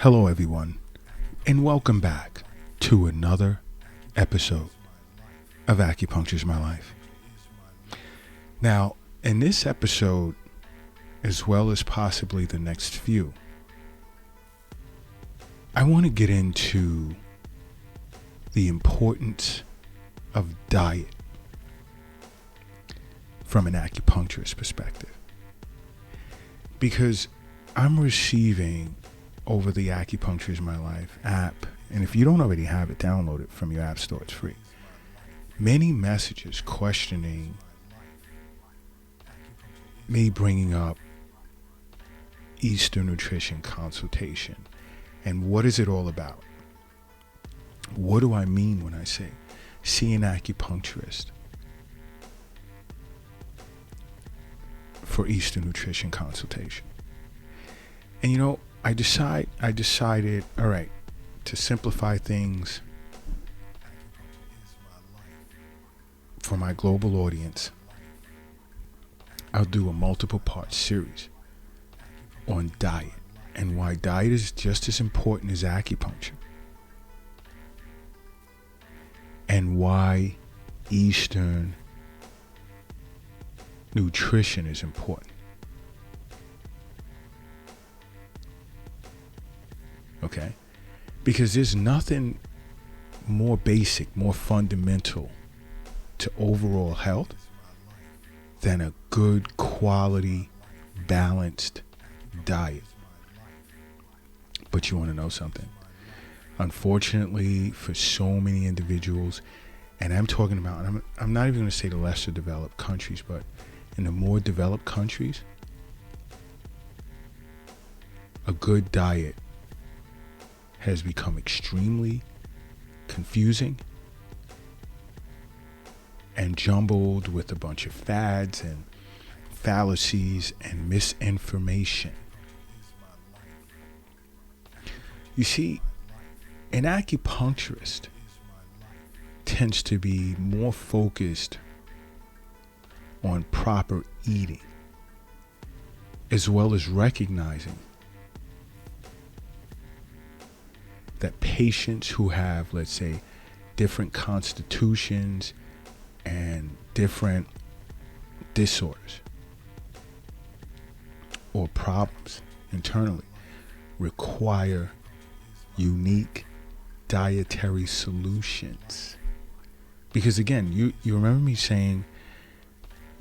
Hello, everyone, and welcome back to another episode of Acupuncture is My Life. Now, in this episode, as well as possibly the next few, I want to get into the importance of diet from an acupuncturist perspective. Because I'm receiving over the Acupuncture is My Life app, and if you don't already have it, download it from your app store, it's free. Many messages questioning me bringing up Eastern nutrition consultation and what is it all about? What do I mean when I say see an acupuncturist for Eastern nutrition consultation? And I decided, all right, to simplify things for my global audience, I'll do a multiple part series on diet and why diet is just as important as acupuncture and why Eastern nutrition is important. Okay? Because there's nothing more basic, more fundamental to overall health than a good quality, balanced diet. But you want to know something? Unfortunately, for so many individuals, and I'm talking about, I'm not even going to say the lesser developed countries, but in the more developed countries, a good diet has become extremely confusing and jumbled with a bunch of fads and fallacies and misinformation. You see, an acupuncturist tends to be more focused on proper eating, as well as recognizing that patients who have, let's say, different constitutions and different disorders or problems internally require unique dietary solutions. Because again, you remember me saying,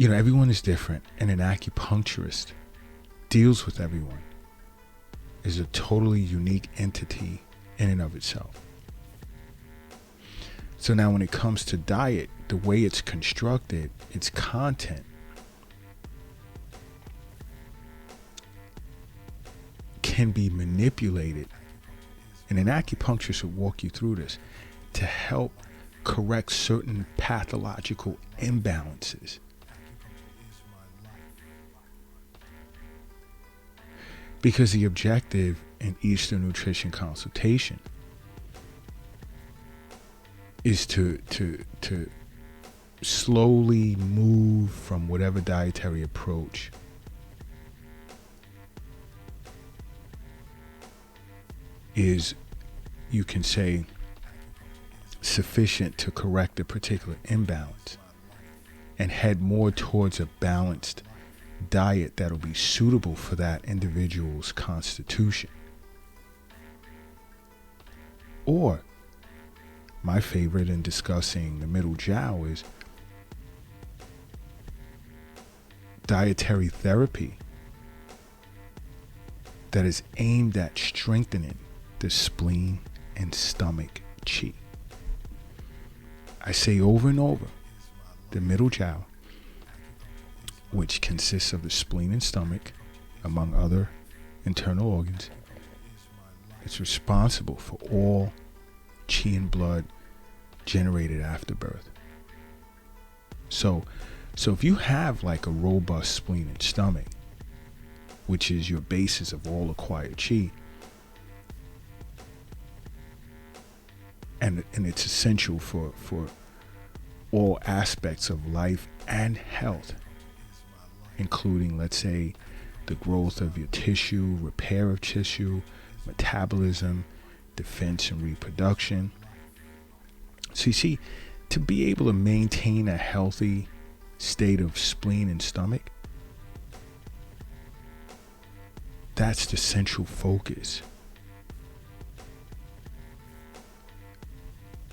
everyone is different, and an acupuncturist deals with everyone, is a totally unique entity in and of itself. So now when it comes to diet, the way it's constructed, its content can be manipulated, and an acupuncturist will walk you through this to help correct certain pathological imbalances. Because the objective in Eastern nutrition consultation is to slowly move from whatever dietary approach is, you can say, sufficient to correct a particular imbalance and head more towards a balanced diet that'll be suitable for that individual's constitution. Or, my favorite in discussing the middle jiao is dietary therapy that is aimed at strengthening the spleen and stomach qi. I say over and over, the middle jiao, which consists of the spleen and stomach, among other internal organs, it's responsible for all qi and blood generated after birth. So if you have like a robust spleen and stomach, which is your basis of all acquired qi, and it's essential for all aspects of life and health, including, let's say, the growth of your tissue, repair of tissue, metabolism, defense and reproduction. So you see, to be able to maintain a healthy state of spleen and stomach, that's the central focus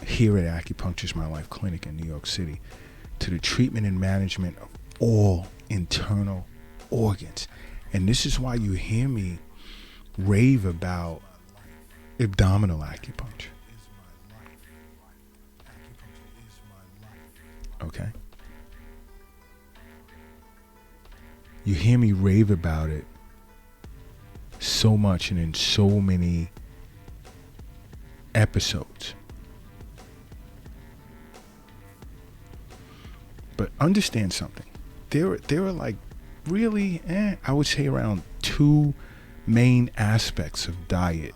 here at Acupuncture's My Life Clinic in New York City, to the treatment and management of all internal organs. And this is why you hear me rave about abdominal acupuncture. Okay? You hear me rave about it so much and in so many episodes. But understand something. There are like really, I would say around 2 main aspects of diet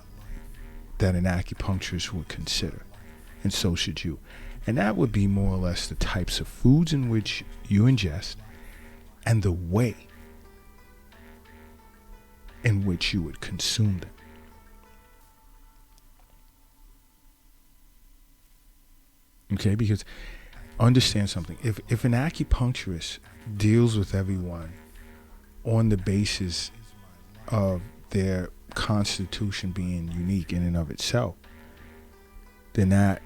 that an acupuncturist would consider, and so should you. And that would be more or less the types of foods in which you ingest and the way in which you would consume them. Okay, because understand something. If an acupuncturist deals with everyone on the basis of their constitution being unique in and of itself, then that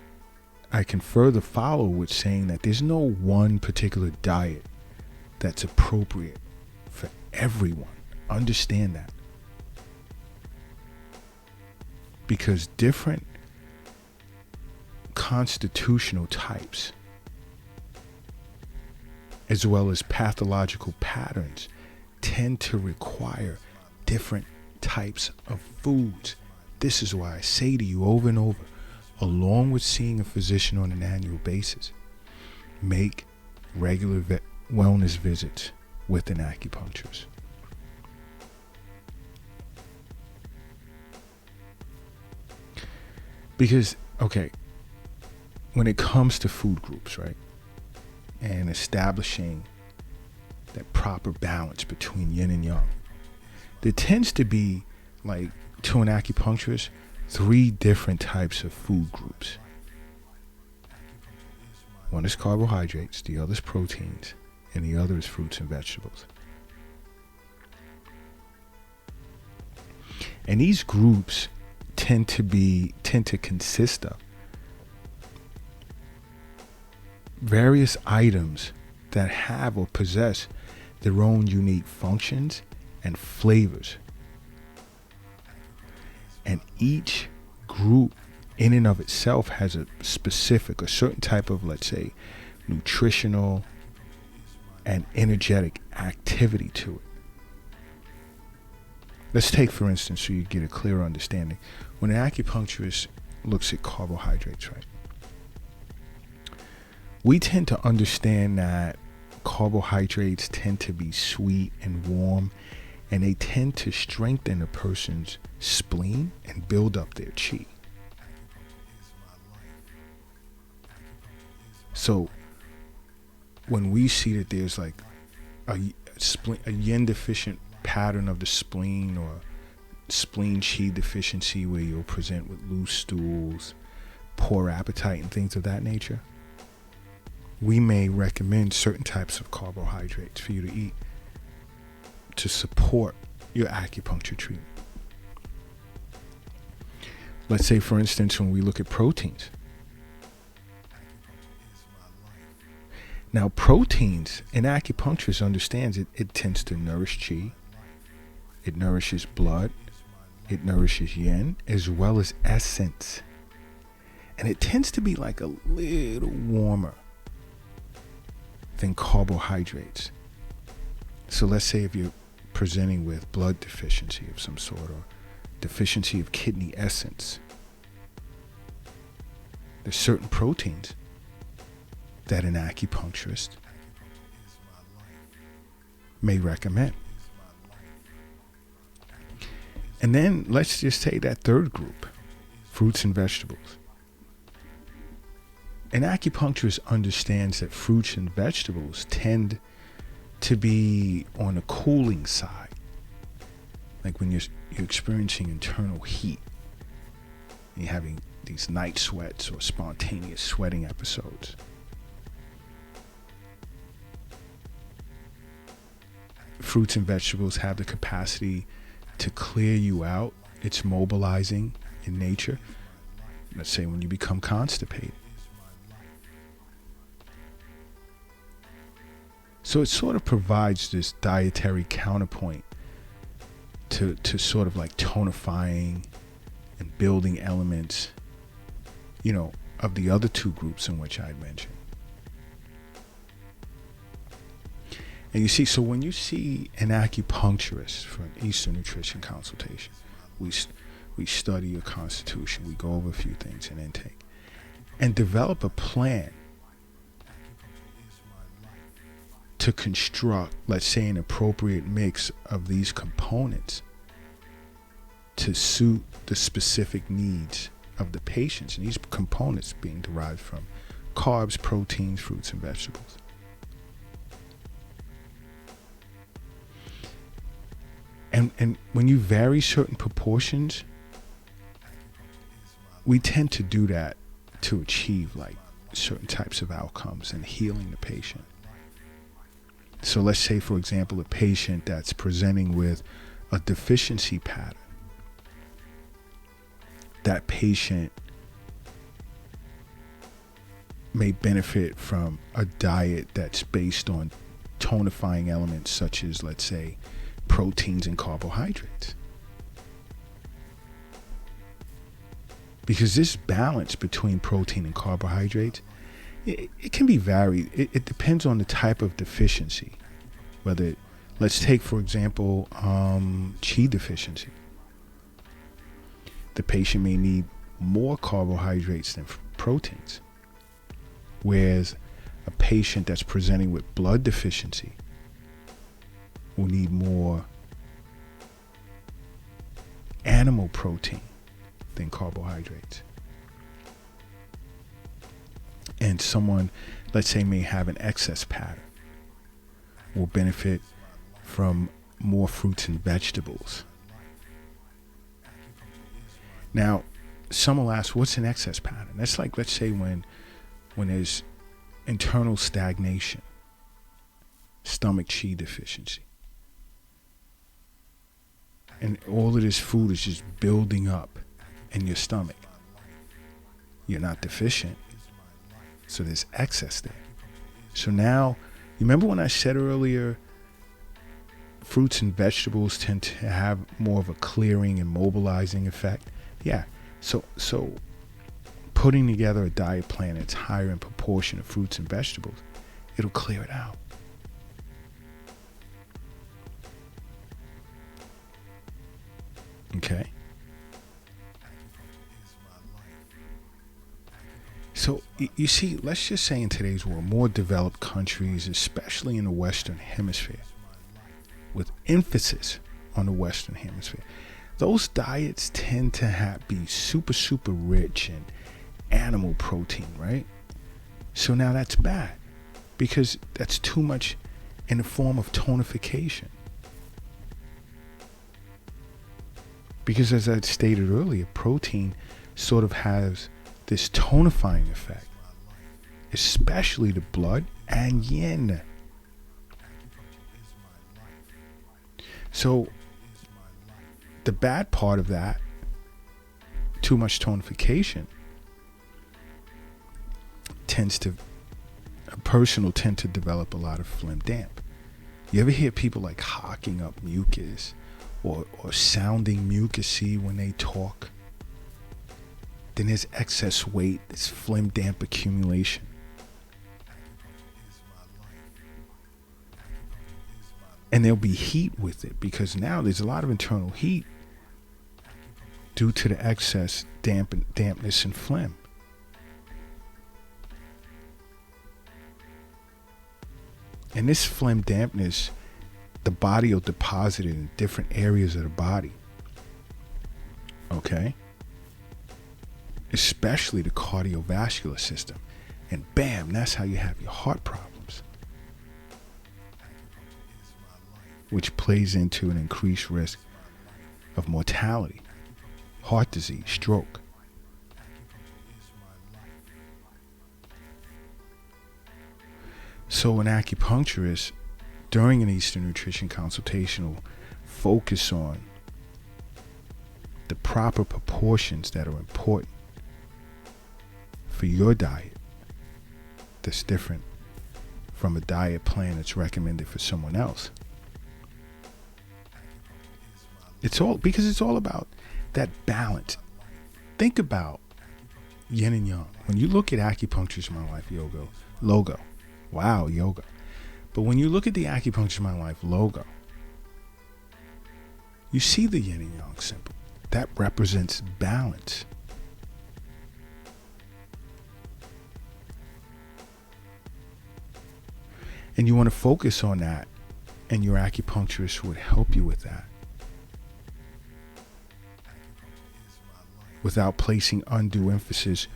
I can further follow with saying that there's no one particular diet that's appropriate for everyone. Understand that. Because different constitutional types, as well as pathological patterns, tend to require different types of foods. This is why I say to you over and over, along with seeing a physician on an annual basis, make regular wellness visits with an acupuncturist. Because, okay, when it comes to food groups, right, and establishing that proper balance between yin and yang, there tends to be, like, to an acupuncturist, 3 different types of food groups. One is carbohydrates, the other is proteins, and the other is fruits and vegetables. And these groups tend to consist of various items that have or possess their own unique functions and flavors. And each group in and of itself has a certain type of, let's say, nutritional and energetic activity to it. Let's take, for instance, so you get a clearer understanding. When an acupuncturist looks at carbohydrates, right? We tend to understand that carbohydrates tend to be sweet and warm, and they tend to strengthen a person's spleen and build up their chi. So when we see that there's like a yin deficient pattern of the spleen, or spleen chi deficiency where you'll present with loose stools, poor appetite, and things of that nature, we may recommend certain types of carbohydrates for you to eat to support your acupuncture treatment. Let's say, for instance, when we look at proteins. Now, proteins, an acupuncturist understands it tends to nourish chi, it nourishes blood, it nourishes yin, as well as essence. And it tends to be like a little warmer than carbohydrates. So let's say if you're presenting with blood deficiency of some sort, or deficiency of kidney essence, there's certain proteins that an acupuncturist may recommend. And then let's just say that third group, fruits and vegetables. An acupuncturist understands that fruits and vegetables tend to be on the cooling side like when you're experiencing internal heat, and you're having these night sweats or spontaneous sweating episodes. Fruits and vegetables have the capacity to clear you out. It's mobilizing in nature. Let's say when you become constipated. So it sort of provides this dietary counterpoint to sort of like tonifying and building elements, of the other two groups in which I mentioned. And you see, so when you see an acupuncturist for an Eastern nutrition consultation, we study your constitution, we go over a few things in intake, and develop a plan to construct, let's say, an appropriate mix of these components to suit the specific needs of the patients. And these components being derived from carbs, proteins, fruits, and vegetables. And when you vary certain proportions, we tend to do that to achieve like certain types of outcomes and healing the patient. So let's say, for example, a patient that's presenting with a deficiency pattern. That patient may benefit from a diet that's based on tonifying elements such as, let's say, proteins and carbohydrates. Because this balance between protein and carbohydrates, it can be varied. It depends on the type of deficiency. Whether, let's take, for example, Qi deficiency. The patient may need more carbohydrates than proteins. Whereas a patient that's presenting with blood deficiency will need more animal protein than carbohydrates. And someone, let's say, may have an excess pattern, will benefit from more fruits and vegetables. Now, some will ask, what's an excess pattern? That's like, let's say, when there's internal stagnation, stomach Qi deficiency. And all of this food is just building up in your stomach. You're not deficient, so there's excess there. So now, you remember when I said earlier, fruits and vegetables tend to have more of a clearing and mobilizing effect? Yeah, so putting together a diet plan that's higher in proportion of fruits and vegetables, it'll clear it out. Okay. So you see, let's just say in today's world, more developed countries, especially in the Western Hemisphere, with emphasis on the Western Hemisphere, those diets tend to be super, super rich in animal protein, right? So now that's bad because that's too much in the form of tonification. Because as I stated earlier, protein sort of has this tonifying effect, especially the blood and yin. So the bad part of that, too much tonification, a person will tend to develop a lot of phlegm damp. You ever hear people like hocking up mucus or sounding mucusy when they talk? Then there's excess weight, this phlegm damp accumulation. And there'll be heat with it because now there's a lot of internal heat due to the excess dampness and phlegm. And this phlegm dampness, the body will deposit it in different areas of the body. Okay? Especially the cardiovascular system. And bam, that's how you have your heart problems. Which plays into an increased risk of mortality, heart disease, stroke. So an acupuncturist during an Eastern nutrition consultation will focus on the proper proportions that are important for your diet that's different from a diet plan that's recommended for someone else. It's all about that balance. Think about yin and yang. When you look at Acupuncture's My Life logo, wow, yoga. But when you look at the Acupuncture My Life logo, you see the yin and yang symbol. That represents balance. And you want to focus on that, and your acupuncturist would help you with that, without placing undue emphasis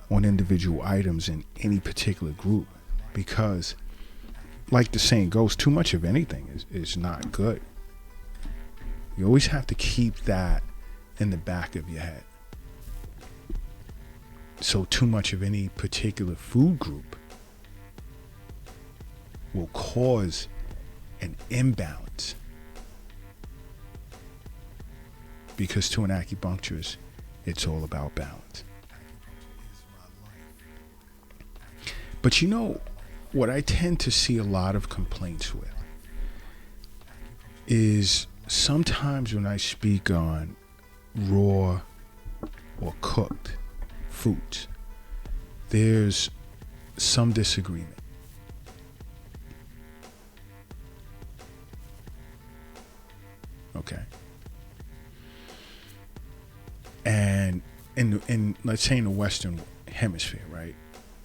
on individual items in any particular group. Because, like the saying goes, too much of anything is not good. You always have to keep that in the back of your head. So too much of any particular food group will cause an imbalance. Because to an acupuncturist, it's all about balance. But you know, what I tend to see a lot of complaints with is sometimes when I speak on raw or cooked foods, there's some disagreement. Okay. And in let's say in the Western Hemisphere, right,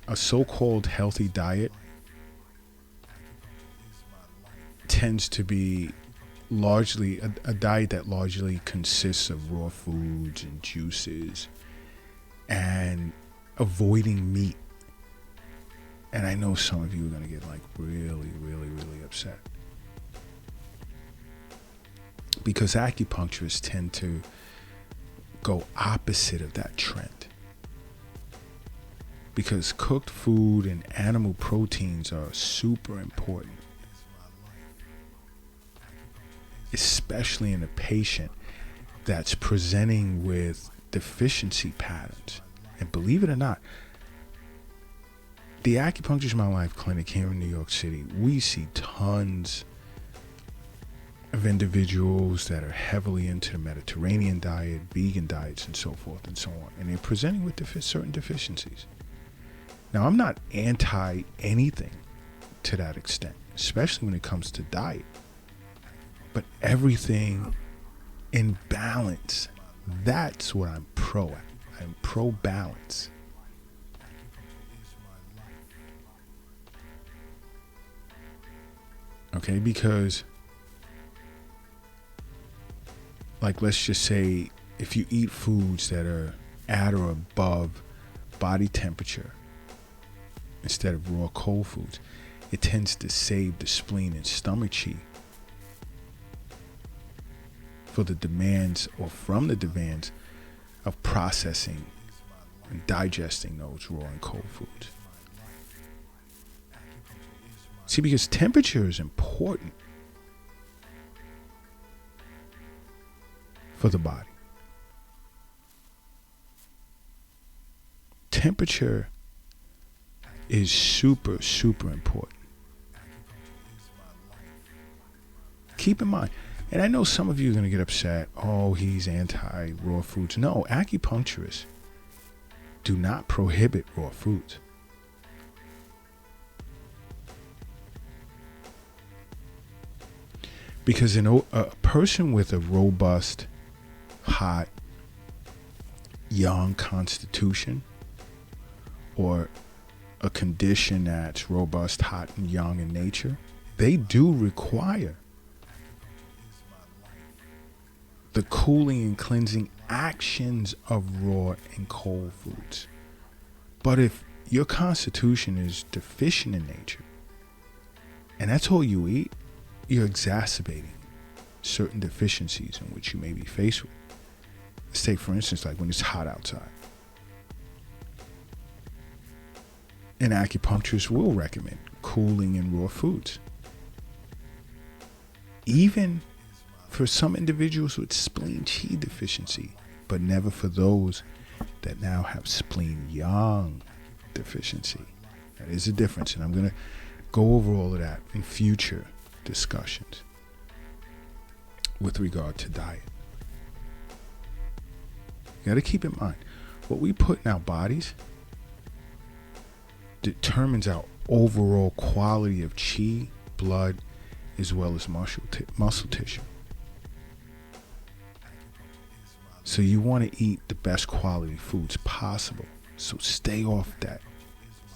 a so-called healthy diet tends to be largely a diet that largely consists of raw foods and juices and avoiding meat. And I know some of you are going to get like really, really, really upset, because acupuncturists tend to go opposite of that trend. Because cooked food and animal proteins are super important, especially in a patient that's presenting with deficiency patterns. And believe it or not, the Acupuncture's My Life clinic here in New York City, we see tons of individuals that are heavily into the Mediterranean diet, vegan diets, and so forth and so on. And they're presenting with certain deficiencies. Now, I'm not anti anything to that extent, especially when it comes to diet. But everything in balance, that's what I'm pro at. I'm pro balance. Okay, because, like, let's just say if you eat foods that are at or above body temperature instead of raw cold foods, it tends to save the spleen and stomach chi for the demands, or from the demands, of processing and digesting those raw and cold foods. See, because temperature is important for the body. Temperature is super, super important. Keep in mind, and I know some of you are going to get upset, oh, he's anti-raw foods. No, acupuncturists do not prohibit raw foods. Because a person with a robust, hot, young constitution, or a condition that's robust, hot, and young in nature, they do require the cooling and cleansing actions of raw and cold foods. But if your constitution is deficient in nature, and that's all you eat, you're exacerbating certain deficiencies in which you may be faced with. Let's take, for instance, like when it's hot outside. An acupuncturist will recommend cooling and raw foods. Even for some individuals with spleen qi deficiency, but never for those that now have spleen yang deficiency. That is a difference, and I'm going to go over all of that in future discussions with regard to diet. You got to keep in mind, what we put in our bodies determines our overall quality of qi, blood, as well as muscle tissue. So you want to eat the best quality foods possible. So stay off that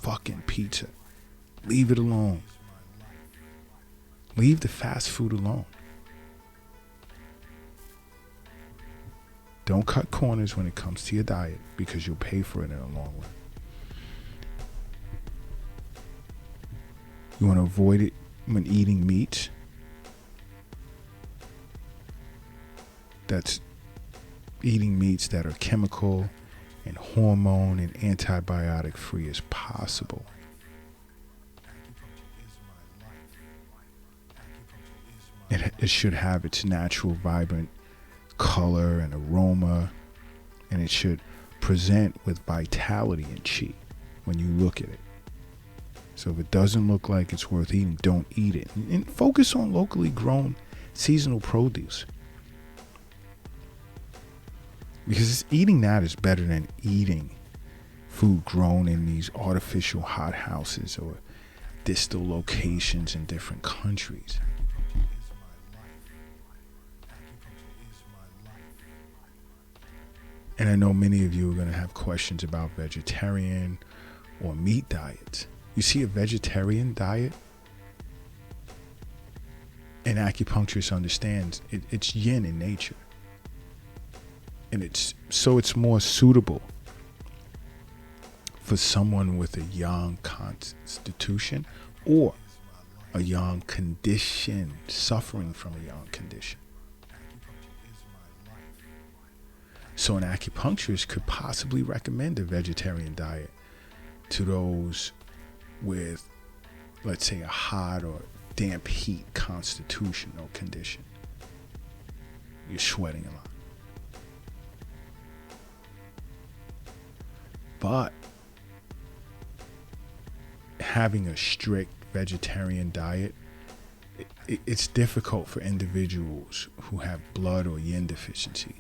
fucking pizza. Leave it alone. Leave the fast food alone. Don't cut corners when it comes to your diet, because you'll pay for it in the long run. You want to avoid it when eating meats. That's eating meats that are chemical and hormone and antibiotic free as possible. It should have its natural, vibrant color and aroma, and it should present with vitality and qi when you look at it. So if it doesn't look like it's worth eating, don't eat it. And focus on locally grown seasonal produce. Because eating that is better than eating food grown in these artificial hothouses or distal locations in different countries. And I know many of you are going to have questions about vegetarian or meat diets. You see, a vegetarian diet, an acupuncturist understands it's yin in nature. And it's more suitable for someone with a yang constitution or a yang condition, suffering from a yang condition. So an acupuncturist could possibly recommend a vegetarian diet to those with, let's say, a hot or damp heat constitution or condition. You're sweating a lot. But having a strict vegetarian diet, it's difficult for individuals who have blood or yin deficiency.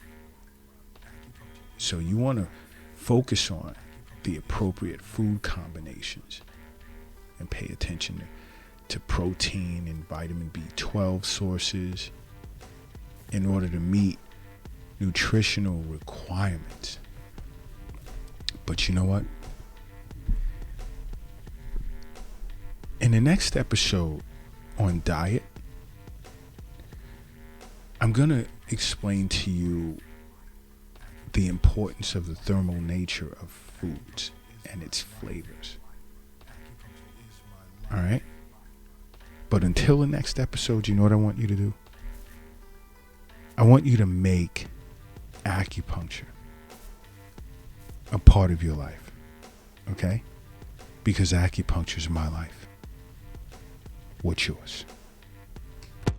So you want to focus on the appropriate food combinations and pay attention to protein and vitamin B12 sources in order to meet nutritional requirements. But you know what? In the next episode on diet, I'm going to explain to you the importance of the thermal nature of foods and its flavors. All right? But until the next episode, you know what I want you to do? I want you to make acupuncture a part of your life. Okay? Because acupuncture is my life. What's yours?